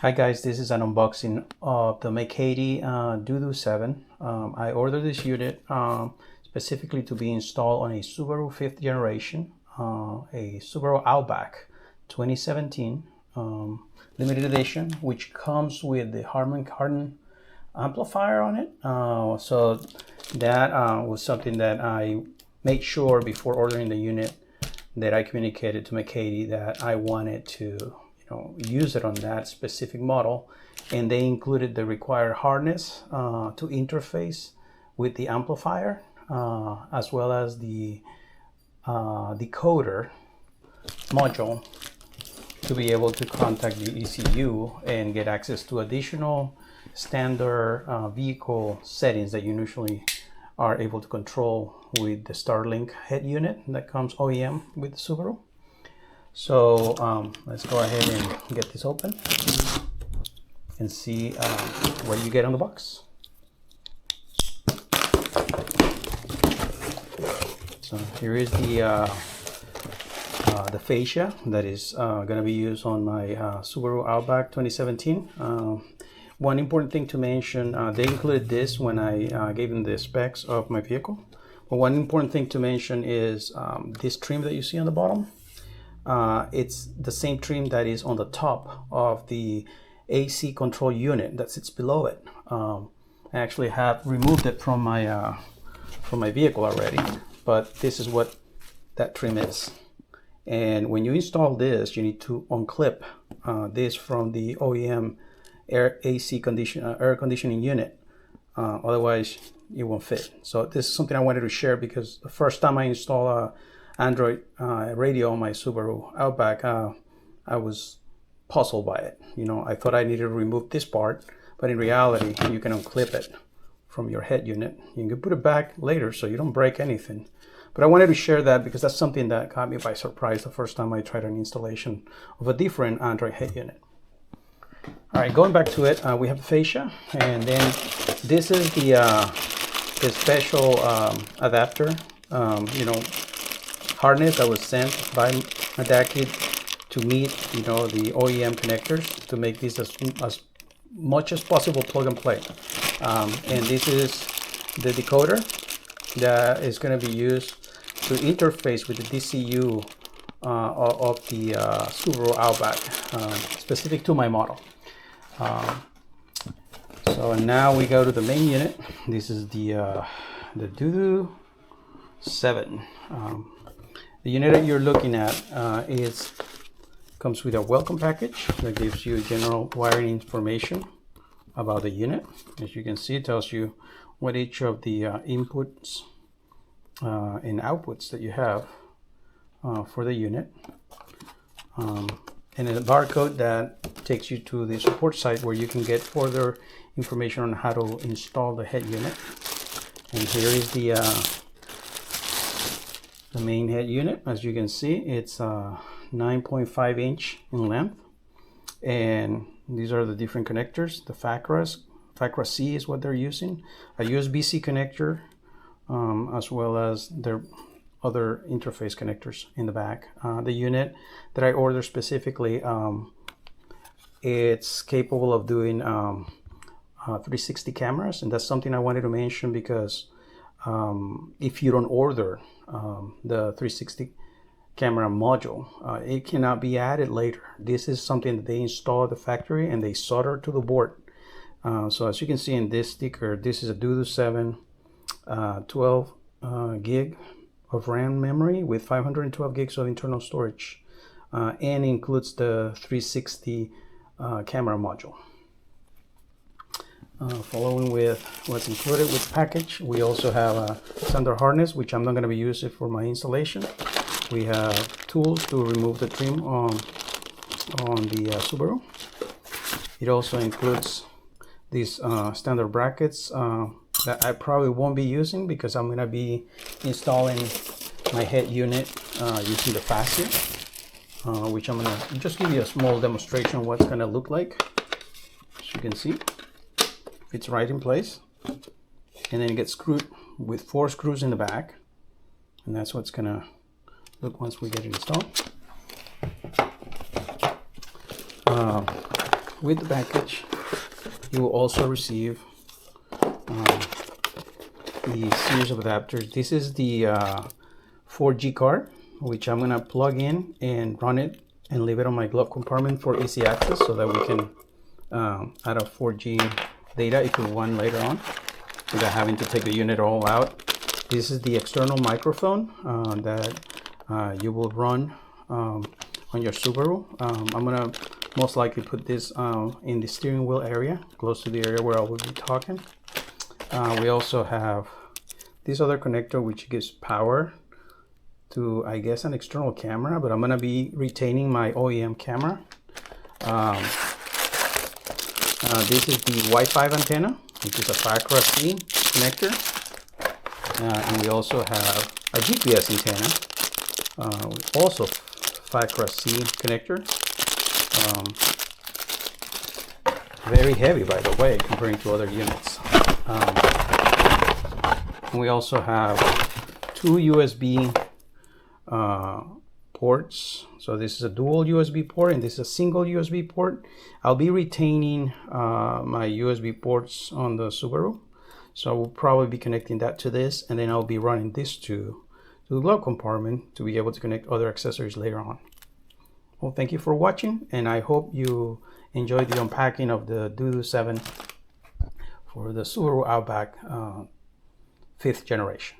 Hi guys, this is an unboxing of the Medeke Dudu7. I ordered this unit specifically to be installed on a Subaru 5th generation, a Subaru Outback 2017 limited edition, which comes with the Harman amplifier on it. So that was something that I made sure before ordering the unit that I communicated to Medeke that I wanted to use it on that specific model, and they included the required harness to interface with the amplifier, as well as the decoder module to be able to contact the ECU and get access to additional standard vehicle settings that you usually are able to control with the Starlink head unit that comes OEM with the Subaru. So let's go ahead and get this open and see what you get on the box. So here is the fascia that is going to be used on my Subaru Outback 2017. One important thing to mention, they included this when I gave them the specs of my vehicle. But one important thing to mention is this trim that you see on the bottom. It's the same trim that is on the top of the AC control unit that sits below it. I actually have removed it from my vehicle already, but this is what that trim is. And when you install this, you need to unclip this from the OEM air conditioning unit. Otherwise, it won't fit. So this is something I wanted to share because the first time I installed a Android radio on my Subaru Outback, I was puzzled by it. I thought I needed to remove this part, but in reality, you can unclip it from your head unit. You can put it back later so you don't break anything. But I wanted to share that because that's something that caught me by surprise the first time I tried an installation of a different Android head unit. All right, going back to it, we have the fascia, and then this is the special adapter, harness that was sent by Medeke to meet the OEM connectors to make this as much as possible plug and play. And this is the decoder that is going to be used to interface with the DCU of the Subaru Outback, specific to my model. So now we go to the main unit. This is the Dudu7. The unit that you're looking at comes with a welcome package that gives you general wiring information about the unit. As you can see, it tells you what each of the inputs and outputs that you have for the unit. And a barcode that takes you to the support site where you can get further information on how to install the head unit. And here is the main head unit. As you can see, it's 9.5 inch in length, and these are the different connectors. The FACRA C is what they're using, a USB-C connector, as well as their other interface connectors in the back. The unit that I ordered specifically, it's capable of doing 360 cameras, and that's something I wanted to mention because if you don't order the 360 camera module, it cannot be added later. This is something that they install at the factory and they solder to the board. So as you can see in this sticker, this is a Dudu7 12 gig of RAM memory with 512 gigs of internal storage, and includes the 360 camera module. Following with what's included with the package, we also have a standard harness, which I'm not going to be using for my installation. We have tools to remove the trim on the Subaru. It also includes these standard brackets that I probably won't be using because I'm going to be installing my head unit using the fascia, which I'm going to just give you a small demonstration of what's going to look like. As you can see, it's right in place, and then it gets screwed with 4 screws in the back, and that's what's going to look once we get it installed. with the package, you will also receive the series of adapters. This is the 4G card, which I'm gonna plug in and run it and leave it on my glove compartment for easy access, so that we can add a 4G data if we want later on, without having to take the unit all out. This is the external microphone that you will run on your Subaru. I'm gonna most likely put this in the steering wheel area, close to the area where I will be talking. We also have this other connector, which gives power to, I guess, an external camera, but I'm gonna be retaining my OEM camera. This is the Wi-Fi antenna, which is a FACRA C connector. And we also have a GPS antenna, also FACRA C connector. Very heavy, by the way, comparing to other units. And we also have two USB ports. So this is a dual USB port and this is a single USB port. I'll be retaining my USB ports on the Subaru, so I will probably be connecting that to this, and then I'll be running this to the glove compartment to be able to connect other accessories later on. Well, thank you for watching, and I hope you enjoyed the unpacking of the Dudu7 for the Subaru Outback 5th generation.